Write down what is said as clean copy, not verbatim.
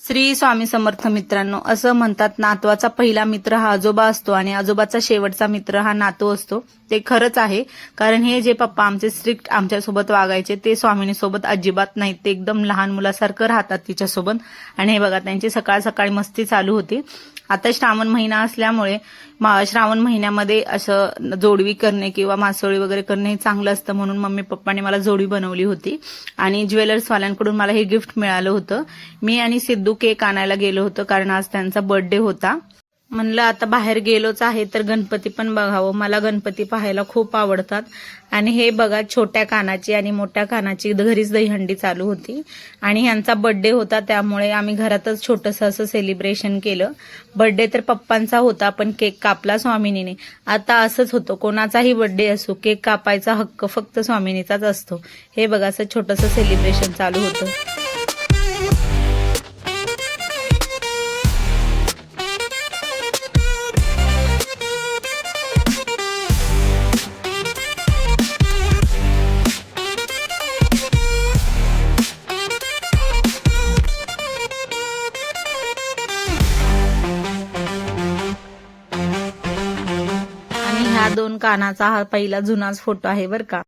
श्री स्वामी समर्थ मित्रांनो, असं म्हणतात नातवाचा पहिला मित्र हा आजोबा असतो आणि आजोबाचा शेवटचा मित्र हा नातू असतो. ते खरंच आहे, कारण हे जे पप्पा आमचे स्ट्रिक्ट आमच्यासोबत वागायचे ते स्वामिनीसोबत अजिबात नाहीत. ते एकदम लहान मुलासारखं राहतात तिच्यासोबत. आणि हे बघा, त्यांची सकाळ सकाळी मस्ती चालू होती. आता श्रावण महिना असल्यामुळे श्रावण महिन्यामध्ये असं जोडवी करणे किंवा मासोळी वगैरे करणे हे चांगलं असतं, म्हणून मम्मी पप्पांनी मला जोडवी बनवली होती आणि ज्वेलर्सवाल्यांकडून मला हे गिफ्ट मिळालं होतं. मी आणि सिद्धू केक आणायला गेलो होतो, कारण आज त्यांचा बर्थडे होता. म्हणलं आता बाहेर गेलोच आहे तर गणपती पण बघावं. मला गणपती पाहायला खूप आवडतात. आणि हे बघा, छोट्या कानाची आणि मोठ्या कानाची घरीच दहीहंडी चालू होती आणि ह्यांचा बर्थडे होता, त्यामुळे आम्ही घरातच छोटंसं असं सेलिब्रेशन केलं. बर्थडे तर पप्पांचा होता, पण केक कापला स्वामिनीने. आता असंच होतं, कोणाचाही बर्थडे असो, केक कापायचा हक्क फक्त स्वामिनीचाच असतो. हे बघा, असं छोटंसं सेलिब्रेशन चालू होतं. ह्या दोन कानाचा हा पहिला जुनाच फोटो आहे बरं का.